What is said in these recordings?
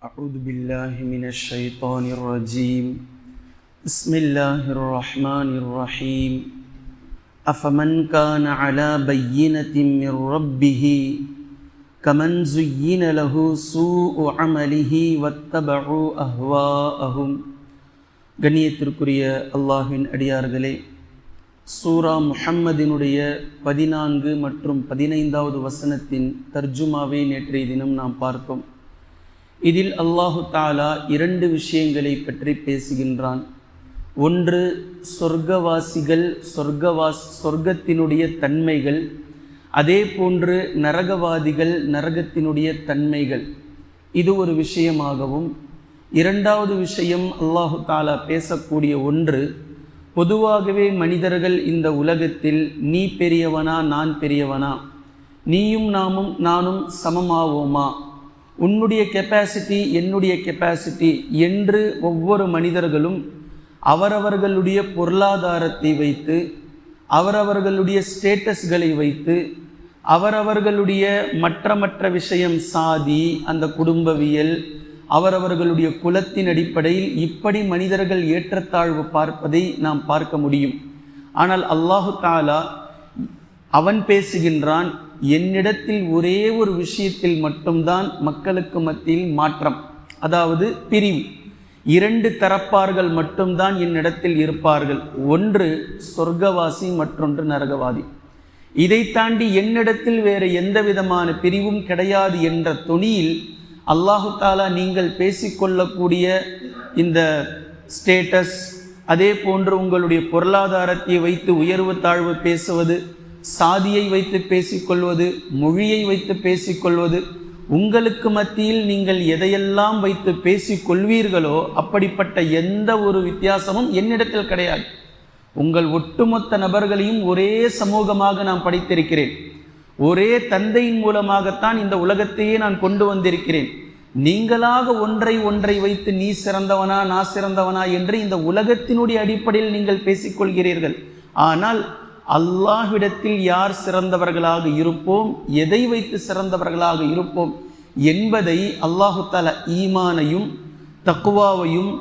أعوذ بالله من الشيطان الرجيم بسم الله الرحمن الرحيم أفمن كان على بينة من ربه كمن زين له سوء عمله واتبعوا أهواءهم. கண்ணியத்திற்குரிய அல்லாஹ்வின் அடியார்களே, சூரா முஹம்மதினுடைய 14 மற்றும் 15வது வசனத்தின் தர்ஜுமாவை நேற்றைய தினம் நாம் பார்த்தோம். இதில் அல்லாஹு தாலா 2 விஷயங்களை பற்றி பேசுகின்றான். ஒன்று, சொர்க்கவாசிகள் சொர்க்கத்தினுடைய தன்மைகள், அதே போன்று நரகவாதிகள் நரகத்தினுடைய தன்மைகள். இது ஒரு விஷயமாகவும், இரண்டாவது விஷயம் அல்லாஹு தாலா பேசக்கூடிய ஒன்று, பொதுவாகவே மனிதர்கள் இந்த உலகத்தில் நீ பெரியவனா நான் பெரியவனா, நீயும் நானும் சமமாவோமா, உன்னுடைய கெப்பாசிட்டி என்னுடைய கெப்பாசிட்டி என்று ஒவ்வொரு மனிதர்களும் அவரவர்களுடைய பொருளாதாரத்தை வைத்து, அவரவர்களுடைய ஸ்டேட்டஸ்களை வைத்து, அவரவர்களுடைய மற்ற விஷயம் சாதி, அந்த குடும்பவியல், அவரவர்களுடைய குலத்தின் அடிப்படையில் இப்படி மனிதர்கள் ஏற்றத்தாழ்வு பார்ப்பதை நாம் பார்க்க முடியும். ஆனால் அல்லாஹு தாலா அவன் பேசுகின்றான், என்னிடத்தில் ஒரே ஒரு விஷயத்தில் மட்டும்தான் மக்களுக்கு மத்தியில் மாற்றம், அதாவது பிரிவு. 2 தரப்பார்கள் மட்டும்தான் என்னிடத்தில் இருப்பார்கள். ஒன்று சொர்க்கவாசி, மற்றொன்று நரகவாதி. இதை தாண்டி என்னிடத்தில் வேறு எந்த விதமான பிரிவும் கிடையாது என்ற தொனியில் அல்லாஹு தாலா நீங்கள் பேசிக்கொள்ளக்கூடிய இந்த ஸ்டேட்டஸ், அதே போன்று உங்களுடைய பொருளாதாரத்தை வைத்து உயர்வு தாழ்வு பேசுவது, சாதியை வைத்து பேசிக்கொள்வது, மொழியை வைத்து பேசிக்கொள்வது, உங்களுக்கு மத்தியில் நீங்கள் எதையெல்லாம் வைத்து பேசிக்கொள்வீர்களோ அப்படிப்பட்ட எந்த ஒரு வித்தியாசமும் என்னிடத்தில் கிடையாது. உங்கள் ஒட்டுமொத்த நபர்களையும் ஒரே சமூகமாக நான் படைத்திருக்கிறேன். ஒரே தந்தையின் மூலமாகத்தான் இந்த உலகத்தையே நான் கொண்டு வந்திருக்கிறேன். நீங்களாக ஒன்றை வைத்து நீ சிறந்தவனா நான் சிறந்தவனா என்று இந்த உலகத்தினுடைய அடிப்படையில் நீங்கள் பேசிக்கொள்கிறீர்கள். ஆனால் அல்லாஹ்விடத்தில் யார் சிறந்தவர்களாக இருப்போம், எதை வைத்து சிறந்தவர்களாக இருப்போம் என்பதை அல்லாஹு தஆலா ஈமானையும் தக்வாவையும்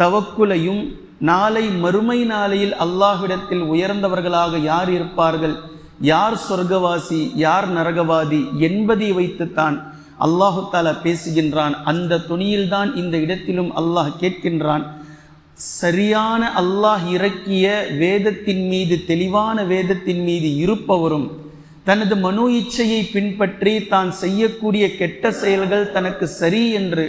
தவக்குலையும் நாளை மறுமை நாளையில் அல்லாஹ்விடத்தில் உயர்ந்தவர்களாக யார் இருப்பார்கள், யார் சொர்க்கவாசி யார் நரகவாதி என்பதை வைத்துத்தான் அல்லாஹு தஆலா பேசுகின்றான். அந்த துணியில்தான் இந்த இடத்திலும் அல்லாஹ் கேட்கின்றான், சரியான அல்லாஹ் இறக்கிய வேதத்தின் மீது, தெளிவான வேதத்தின் மீது இருப்பவரும், தனது மனோ இச்சையை பின்பற்றி தான் செய்யக்கூடிய கெட்ட செயல்கள் தனக்கு சரி என்று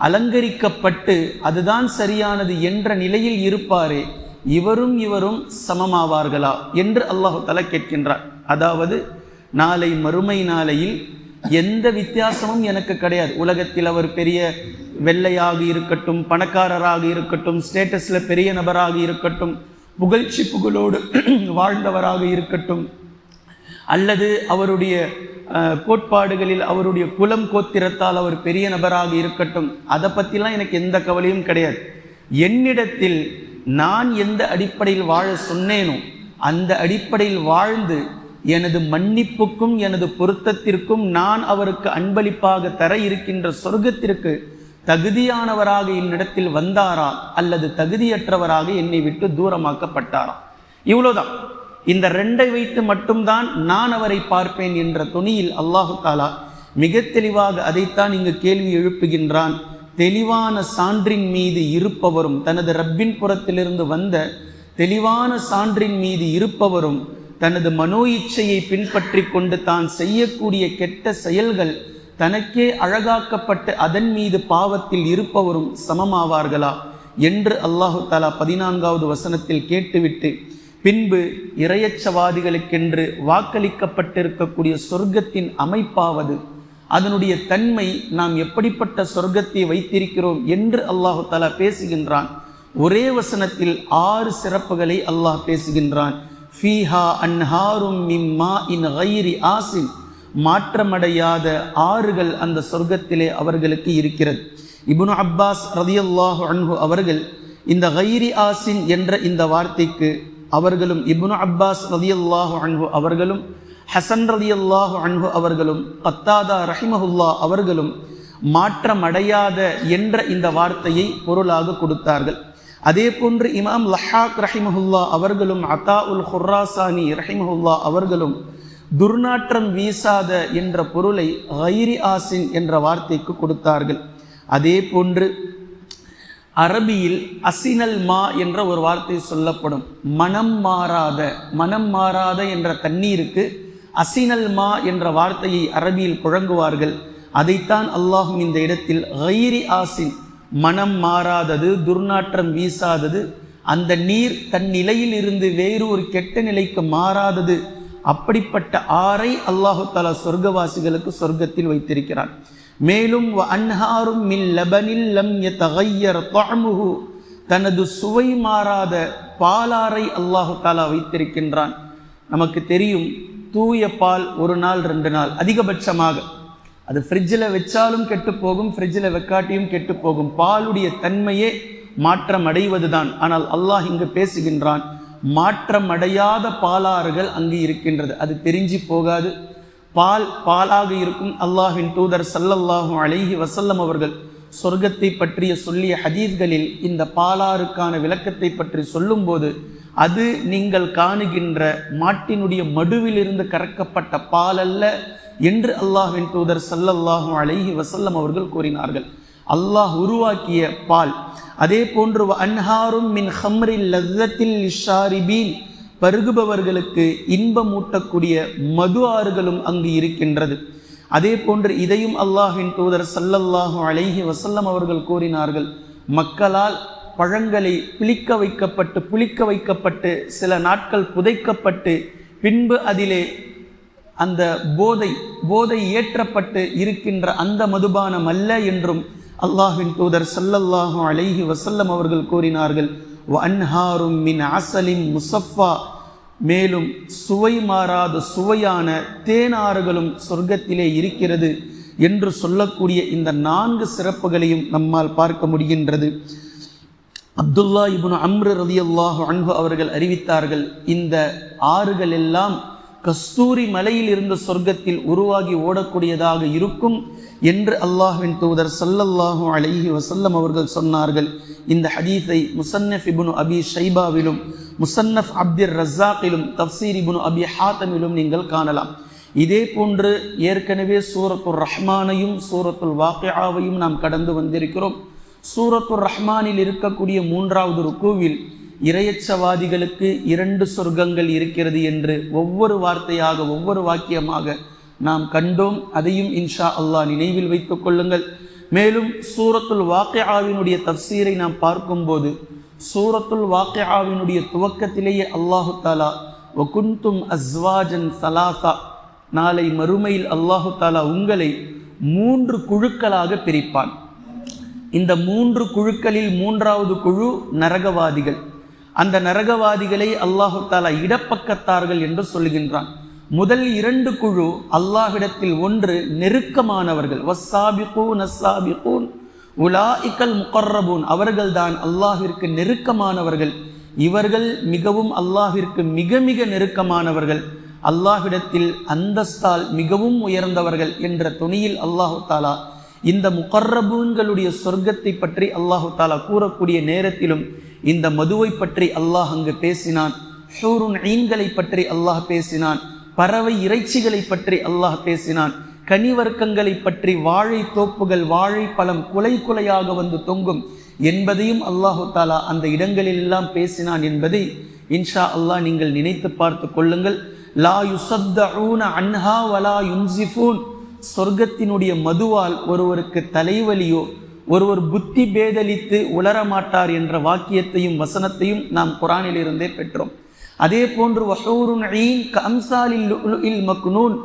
அலங்கரிக்கப்பட்டு அதுதான் சரியானது என்ற நிலையில் இருப்பாரே, இவரும் சமமாவார்களா என்று அல்லாஹு தஆலா கேட்கின்றார். அதாவது நாளை மறுமை நாளையில் எந்த வித்தியாசமும் எனக்கு கிடையாது. உலகத்தில் அவர் பெரிய வெள்ளையாக இருக்கட்டும், பணக்காரராக இருக்கட்டும், ஸ்டேட்டஸில் பெரிய நபராக இருக்கட்டும், புகழ்ச்சி புகழோடு வாழ்ந்தவராக இருக்கட்டும், அல்லது அவருடைய கோட்பாடுகளில் அவருடைய குலம் கோத்திரத்தால் அவர் பெரிய நபராக இருக்கட்டும், அதை பற்றிலாம் எனக்கு எந்த கவலையும் கிடையாது. என்னிடத்தில் நான் எந்த அடிப்படையில் வாழ சொன்னேனோ அந்த அடிப்படையில் வாழ்ந்து எனது மன்னிப்புக்கும் எனது பொருத்தத்திற்கும் நான் அவருக்கு அன்பளிப்பாக தர இருக்கின்ற சொர்க்கத்திற்கு தகுதியானவராக என்னிடத்தில் வந்தாரா அல்லது தகுதியற்றவராக என்னை விட்டு தூரமாக்கப்பட்டாரா, இவ்வளோதான். இந்த 2 வைத்து மட்டும்தான் நான் அவரை பார்ப்பேன் என்ற துணியில் அல்லாஹு தாலா மிக தெளிவாக அதைத்தான் இங்கு கேள்வி எழுப்புகின்றான். தெளிவான சான்றின் மீது இருப்பவரும், தனது ரப்பின் புறத்திலிருந்து வந்த தெளிவான சான்றின் மீது இருப்பவரும், தனது மனோ இச்சையை பின்பற்றி கொண்டு தான் செய்யக்கூடிய கெட்ட செயல்கள் தனக்கே அழகாக்கப்பட்டு அதன் மீது பாவத்தில் இருப்பவரும் சமமாவார்களா என்று அல்லாஹு தஆலா 14வது வசனத்தில் கேட்டுவிட்டு, பின்பு இறையச்சவாதிகளுக்கென்று வாக்களிக்கப்பட்டிருக்கக்கூடிய சொர்க்கத்தின் அமைப்பாவது, அதனுடைய தன்மை, நாம் எப்படிப்பட்ட சொர்க்கத்தை வைத்திருக்கிறோம் என்று அல்லாஹு தஆலா பேசுகின்றான். ஒரே வசனத்தில் 6 சிறப்புகளை அல்லாஹ் பேசுகின்றான். ஃபீஹா அன்ஹாரும் மின் மாஇன் கைரி ஆசின், மாற்றமடையாத ஆறுகள் அந்த சொர்க்கத்திலே அவர்களுக்கு இருக்கிறது. இப்னு அப்பாஸ் ரலியல்லாஹு அன்ஹு அவர்கள் இந்த கைரி ஆசின் என்ற இந்த வார்த்தைக்கு அவர்களும், இப்னு அப்பாஸ் ரலியல்லாஹு அன்ஹு அவர்களும், ஹசன் ரலியல்லாஹு அன்ஹு அவர்களும், கத்தாதா ரஹிமஹுல்லா அவர்களும் மாற்றமடையாத என்ற இந்த வார்த்தையை பொருளாக கொடுத்தார்கள். அதே போன்று இமாம் லஹாக் ரஹிமஹுல்லா அவர்களும் அத்தா உல் ஹுர்ராசானி ரஹிமஹுல்லா அவர்களும் துர்நாற்றம் வீசாத என்ற பொருளை கைரி ஆசின் என்ற வார்த்தைக்கு கொடுத்தார்கள். அதே போன்று அரபியில் அசினல் மா என்ற ஒரு வார்த்தை சொல்லப்படும். மனம் மாறாத என்ற தண்ணீருக்கு அசினல் மா என்ற வார்த்தையை அரபியில் புழங்குவார்கள். அதைத்தான் அல்லாஹும் இந்த இடத்தில் கைரி ஆசின், மனம் மாறாதது, துர்நாற்றம் வீசாதது, அந்த நீர் தன் நிலையில் இருந்து வேறு ஒரு கெட்ட நிலைக்கு மாறாதது, அப்படிப்பட்ட ஆறை அல்லாஹு தஆலா சொர்க்கவாசிகளுக்கு சொர்க்கத்தில் வைத்திருக்கிறான். மேலும் அன்ஹாரும் மின் லபனில் லம் யதகய்யர் தஅமுஹு, தனது சுவை மாறாத பாலாறை அல்லாஹு தஆலா வைத்திருக்கின்றான். நமக்கு தெரியும், தூய பால் ஒரு நாள் 2 நாள் அதிகபட்சமாக, அது ஃப்ரிட்ஜில் வச்சாலும் கெட்டு போகும், ஃப்ரிட்ஜில் வைக்காட்டியும் கெட்டு போகும். பாலுடைய தன்மையே மாற்றம் அடைவது தான். ஆனால் அல்லாஹ் இங்கு பேசுகின்றான், மாற்றம் அடையாத பாலாறுகள் அங்கு இருக்கின்றது. அது தெரிஞ்சு போகாது, பாலாக இருக்கும். அல்லாஹ்வின் தூதர் ஸல்லல்லாஹு அலைஹி வஸல்லம் அவர்கள் சொர்க்கத்தை பற்றிய சொல்லிய ஹதீஸ்களில் இந்த பாலாறுக்கான விளக்கத்தை பற்றி சொல்லும்போது, அது நீங்கள் காணுகின்ற மாட்டினுடைய மடுவிலிருந்து கறக்கப்பட்ட பால் அல்ல என்று அல்லாஹ்வின் தூதர் ஸல்லல்லாஹு அலைஹி வஸல்லம் அவர்கள் கூறினார்கள். அல்லாஹ் உருவாக்கிய பால். அதே போன்று அன்ஹாரும் மின் ஹம்ரில் லஸ்ஸத்தில் லிஷாரிபீன், பருகுபவர்களுக்கு இன்பமூட்டக்கூடிய மது ஆறுகளும் அங்கு இருக்கின்றது. அதே போன்று இதையும் அல்லாஹ்வின் தூதர் ஸல்லல்லாஹு அலைஹி வஸல்லம் அவர்கள் கூறினார்கள், மக்களால் பழங்களை புளிக்க வைக்கப்பட்டு சில நாட்கள் புதைக்கப்பட்டு பின்பு அதிலே அந்த போதை ஏற்றப்பட்டு இருக்கின்ற அந்த மதுபானம் அல்ல என்றும் அல்லாஹ்வின் தூதர் ஸல்லல்லாஹு அலைஹி வஸல்லம் அவர்கள் கூறினார்கள். வஅன்ஹாரும் மின் அஸலின் முஸஃபா, மேலும் சுவை மாறாத சுவையான தேனாறுகளும் சொர்க்கத்திலே இருக்கிறது என்று சொல்லக்கூடிய இந்த 4 சிறப்புகளையும் நம்மால் பார்க்க முடிகின்றது. அப்துல்லா இப்னு அம்ர் ரலியல்லாஹு அன்ஹு அவர்கள் அறிவித்தார்கள், இந்த ஆறுகள் எல்லாம் கஸ்தூரி மலையில் இருந்த சொர்க்கத்தில் உருவாகி ஓடக்கூடியதாக இருக்கும் என்று அல்லாஹ்வின் தூதர் ஸல்லல்லாஹு அலைஹி வஸல்லம் அவர்கள் சொன்னார்கள். இந்த ஹதீஸை முஸன்னஃப் இப்னு அபி ஷைபாவிலும் முஸன்னஃப் அப்துர் ரஸாக்கிலும் தஃப்சீர் இப்னு அபி ஹாத்தமிலும் நீங்கள் காணலாம். இதே போன்று ஏற்கனவே சூரத்துர் ரஹ்மானையும் சூரத்துல் வாக்கிஆவையும் நாம் கடந்து வந்திருக்கிறோம். சூரத்துர் ரஹ்மானில் இருக்கக்கூடிய 3வது ருக்கூவில் இறையச்சவாதிகளுக்கு 2 சொர்க்கங்கள் இருக்கிறது என்று ஒவ்வொரு வார்த்தையாக ஒவ்வொரு வாக்கியமாக நாம் கண்டோம். அதையும் இன்ஷா அல்லாஹ் நினைவில் வைத்துக் கொள்ளுங்கள். மேலும் சூரத்துல் வாக்கிஆவினுடைய தஃப்சீரை நாம் பார்க்கும்போது, சூரத்துல் வாக்கிஆவினுடைய துவக்கத்திலேயே அல்லாஹு தஆலா வகுந்தும் அஸ்வாஜன் ஸலாஸா, நாளை மறுமையில் அல்லாஹு தஆலா உங்களை 3 குழுக்களாக பிரிப்பான். இந்த 3 குழுக்களில் 3வது குழு நரகவாதிகள். அந்த நரகவாதிகளை அல்லாஹு தஆலா இடப்பக்கத்தார்கள் என்று சொல்கின்றான். முதல் 2 குழு அல்லாஹ்விடத்தில் ஒன்று நெருக்கமானவர்கள், வஸ்ஸாபிகூன் அஸ்ஸாபிகூன் உலாஇகல் முகர்ரபூன், அவர்கள்தான் அல்லாஹ்விற்கு நெருக்கமானவர்கள். இவர்கள் மிகவும் அல்லாஹ்விற்கு மிக மிக நெருக்கமானவர்கள், அல்லாஹ்விடத்தில் அந்தஸ்தால் மிகவும் உயர்ந்தவர்கள் என்ற துணியில் அல்லாஹு தஆலா இந்த முகர்ரபூன்களுடைய சொர்க்கத்தை பற்றி அல்லாஹு தஆலா கூறக்கூடிய நேரத்திலும் இந்த மதுவை பற்றி அல்லாஹ் அங்கு பேசினான். ஹூருன் ஈன்களை பற்றி அல்லாஹ் பேசினான். பறவை இறைச்சிகளை பற்றி அல்லாஹ் பேசினான். கனிவர்க்கங்களை பற்றி, வாழை தோப்புகள், வாழைப்பழம் குலையாக வந்து தொங்கும் என்பதையும் அல்லாஹு தஆலா அந்த இடங்களெல்லாம் பேசினான் என்பதை இன்ஷா அல்லாஹ் நீங்கள் நினைத்து பார்த்து கொள்ளுங்கள். லா யுஸத்தஊன அன்ஹா வலா யுன்ஸிஃபூன், சொர்க்கத்தினுடைய மதுவால் ஒருவருக்கு தலைவலியோ ஒருவர் புத்தி பேதலித்து உளரமாட்டார் என்ற வாக்கியத்தையும் வசனத்தையும் நாம் குர்ஆனில் இருந்தே பெற்றோம். அதே போன்று வஹூருன் ஈன் கஅம்சாலில் லுஅ்லுஇல் மக்னூன்,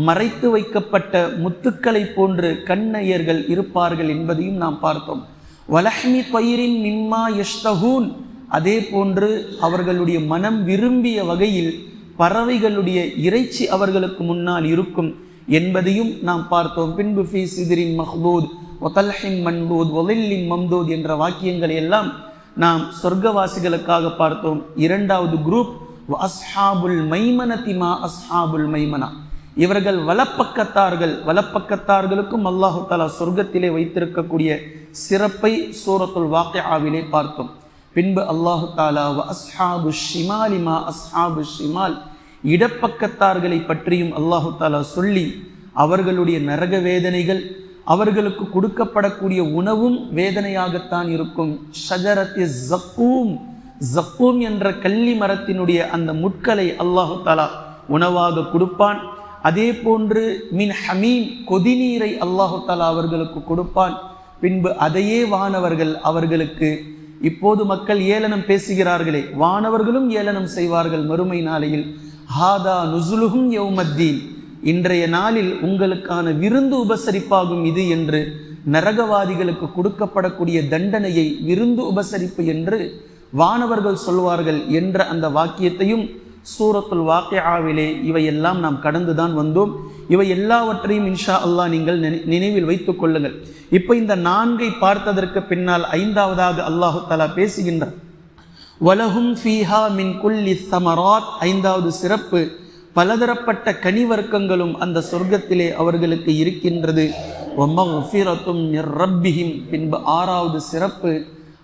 மறைத்து வைக்கப்பட்ட முத்துக்களை போன்று கண்ணையர்கள் இருப்பார்கள் என்பதையும் நாம் பார்த்தோம். வலஹ்மி தய்ரின் மிம்மா யஷ்தஹூன், அதே போன்று அவர்களுடைய மனம் விரும்பிய வகையில் பறவைகளுடைய இறைச்சி அவர்களுக்கு முன்னால் இருக்கும் என்பதையும் நாம் பார்த்தோம். பின்பு ஃபீ சித்ரின் மஹ்தூத் வதல்ஹின் மன்தூத் வலில்லின் மம்தூத் என்ற வாக்கியங்களை எல்லாம் நாம் சொர்க்கவாசிகளுக்காக பார்த்தோம். 2வது குரூப் அஸ்ஹாபுல் மைமனதி மா அஸ்ஹாபுல் மைமனா, இவர்கள் வலப்பக்கத்தார்களுக்கும் அல்லாஹு தஆலா சொர்க்கத்திலே வைத்திருக்கக்கூடிய சிறப்பை சூரத்துல் வாக்கிஆவிலே பார்த்தோம். பின்பு அல்லாஹு தஆலா வ அஸ்ஹாபு ஷிமாலி மா அஸ்ஹாபு ஷிமால், இடப்பக்கத்தார்களை பற்றியும் அல்லாஹு தஆலா சொல்லி அவர்களுடைய நரக வேதனைகள், அவர்களுக்கு கொடுக்கப்படக்கூடிய உணவும் வேதனையாகத்தான் இருக்கும். ஷஜரத்தி ஜக்கூம் என்ற கள்ளி மரத்தினுடைய அந்த முட்களை அல்லாஹு தஆலா உணவாக கொடுப்பான். அதே போன்று மின் ஹமீம், கொதிநீரை அல்லாஹு தஆலா அவர்களுக்கு கொடுப்பான். பின்பு அதையே வானவர்கள் அவர்களுக்கு, இப்போது மக்கள் ஏளனம் பேசுகிறார்களே, வானவர்களும் ஏளனம் செய்வார்கள் மறுமை நாளையில். ஹாதா நுசுலுஹும் யௌமத்தீன், இன்றைய நாளில் உங்களுக்கான விருந்து உபசரிப்பாகும் இது என்று நரகவாதிகளுக்கு கொடுக்கப்படக்கூடிய தண்டனையை விருந்து உபசரிப்பு என்று வானவர்கள் சொல்வார்கள் என்ற அந்த வாக்கியத்தையும் சூரத்துல் வாக்கிஆவிலே இவையெல்லாம் நாம் கடந்துதான் வந்தோம். இவை எல்லாவற்றையும் இன்ஷா அல்லாஹ் நீங்கள் நினைவில் வைத்துக் கொள்ளுங்கள். இப்போ இந்த 4ஐ பார்த்ததற்கு பின்னால் 5வதாக அல்லாஹு தஆலா பேசுகின்றார். வலஹும் ஃபீஹா மின் குல்லி ஸமராத், 5வது சிறப்பு, பலதரப்பட்ட கனிவர்க்கங்களும் அந்த சொர்க்கத்திலே அவர்களுக்கு இருக்கின்றது. வமக்ஃபிரத்தும் மிர் ரப்பிஹிம், பின்பு 6வது சிறப்பு,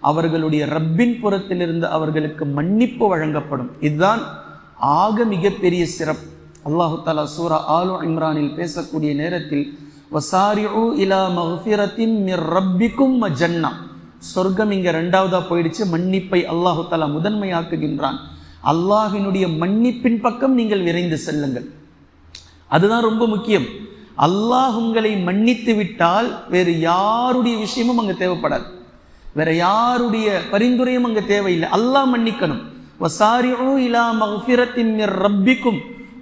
அவர்களுடைய ரப்பின் புறத்திலிருந்து அவர்களுக்கு மன்னிப்பு வழங்கப்படும். இதுதான் ஆக மிகப்பெரிய சிறப்பு. அல்லாஹு தஆலா சூரா ஆலு இம்ரானில் பேசக்கூடிய நேரத்தில் வசாரிஉ இலா மக்ஃபிரத்தின் மிர் ரப்பிக்கும் வ ஜன்னா, சொர்க்கம் இங்க 2வதா போயிடுச்சு. மன்னிப்பை அல்லாஹு தஆலா முதன்மையாக்குகின்றான். அல்லாஹ்வினுடைய மன்னிப்பின் பக்கம் நீங்கள் விரைந்து செல்லுங்கள். அதுதான் ரொம்ப முக்கியம். அல்லாஹ் உங்களை மன்னித்து விட்டால் வேறு யாருடைய விஷயமும் அங்கே தேவைப்படாது, வேற யாருடைய பரிந்துரையும் அங்கே தேவையில்லை. அல்லாஹ் மன்னிக்கணும். வசாரிஉ இலா மக்ஃபிரத்தின் மிர் ரப்பிக்கும்,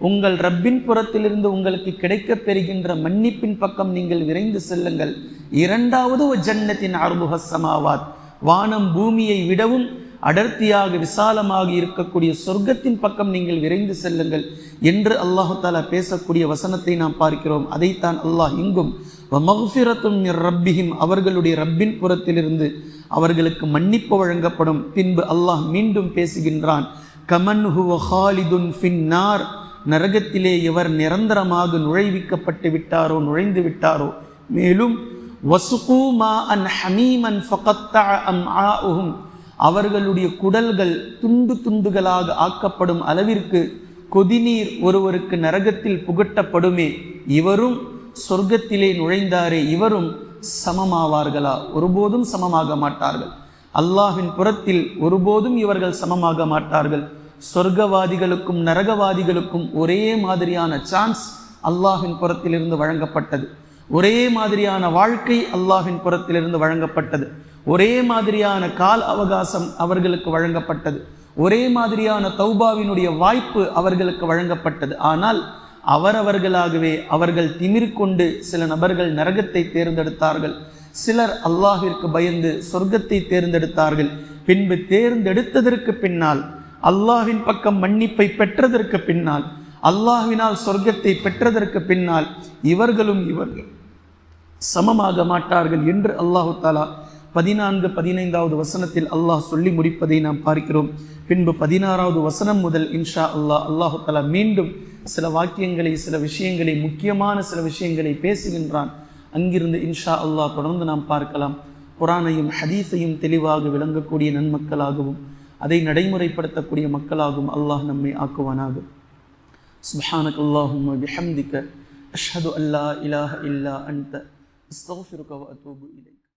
உங்கள் ரப்பின் புறத்திலிருந்து உங்களுக்கு கிடைக்கப் பெறுகின்ற மன்னிப்பின் பக்கம் நீங்கள் விரைந்து செல்லுங்கள். 2வது வ ஜன்னத்தின் அர்துஹஸ் ஸமாவாத், வானம் பூமியை விடவும் அடர்த்தியாக விசாலமாக இருக்கக்கூடிய சொர்க்கத்தின் பக்கம் நீங்கள் விரைந்து செல்லுங்கள் என்று அல்லாஹு தஆலா பேசக்கூடிய வசனத்தை நாம் பார்க்கிறோம். அதைத்தான் அல்லாஹ் இங்கும் வமக்ஃபிரத்தும் மிர் ரப்பிஹிம், அவர்களுடைய ரப்பின் புறத்திலிருந்து அவர்களுக்கு மன்னிப்பு வழங்கப்படும். பின்பு அல்லாஹ் மீண்டும் பேசுகின்றான். கமன் ஹுவ ஹாலிதுன் ஃபின்னார், நரகத்திலே எவர் நிரந்தரமாக நுழைவிக்கப்பட்டு விட்டாரோ, நுழைந்து விட்டாரோ. மேலும் வசுகு மாஅன் ஹமீமன் ஃபகத்தஅ அம்ஆஉஹும், அவர்களுடைய குடல்கள் துண்டு துண்டுகளாக ஆக்கப்படும் அளவிற்கு கொதிநீர் ஒருவருக்கு நரகத்தில் புகட்டப்படுமே. இவரும் சொர்க்கத்திலே நுழைந்தாரே, இவரும் சமமாவார்களா? ஒருபோதும் சமமாக மாட்டார்கள். அல்லாஹ்வின் புறத்தில் ஒருபோதும் இவர்கள் சமமாக மாட்டார்கள். சொர்க்கவாதிகளுக்கும் நரகவாதிகளுக்கும் ஒரே மாதிரியான சான்ஸ் அல்லாஹ்வின் புறத்திலிருந்து வழங்கப்பட்டது. ஒரே மாதிரியான வாழ்க்கை அல்லாஹ்வின் புறத்திலிருந்து வழங்கப்பட்டது. ஒரே மாதிரியான கால அவகாசம் அவர்களுக்கு வழங்கப்பட்டது. ஒரே மாதிரியான தௌபாவினுடைய வாய்ப்பு அவர்களுக்கு வழங்கப்பட்டது. ஆனால் அவரவர்களாகவே அவர்கள் திமிர் கொண்டு சில நபர்கள் நரகத்தை தேர்ந்தெடுத்தார்கள், சிலர் அல்லாஹ்விற்கு பயந்து சொர்க்கத்தை தேர்ந்தெடுத்தார்கள். பின்பு தேர்ந்தெடுத்ததற்கு பின்னால், அல்லாஹ்வின் பக்கம் மன்னிப்பை பெற்றதற்கு பின்னால், அல்லாஹ்வினால் சொர்க்கத்தை பெற்றதற்கு பின்னால் இவர்கள் சமமாக மாட்டார்கள் என்று அல்லாஹு தஆலா 14, 15வது வசனத்தில் அல்லாஹ் சொல்லி முடிப்பதை நாம் பார்க்கிறோம். பின்பு 16வது வசனம் முதல் இன்ஷா அல்லாஹ் அல்லாஹு தஆலா மீண்டும் சில வாக்கியங்களை, சில விஷயங்களை, முக்கியமான சில விஷயங்களை பேசுகின்றான். அங்கிருந்து இன்ஷா அல்லாஹ் தொடர்ந்து நாம் பார்க்கலாம். குர்ஆனையும் ஹதீஸையும் தெளிவாக விளங்கக்கூடிய நன்மக்களாகவும் அதை நடைமுறைப்படுத்தக்கூடிய மக்களாகவும் அல்லாஹ் நம்மை ஆக்குவானாக. சுப்ஹானக அல்லாஹும்ம பிஹம்திக அஷ்ஹது அல்லா இலாஹ இல்லா அன்த அஸ்தக்ஃபிருக வ அத்தூபு இலைக்.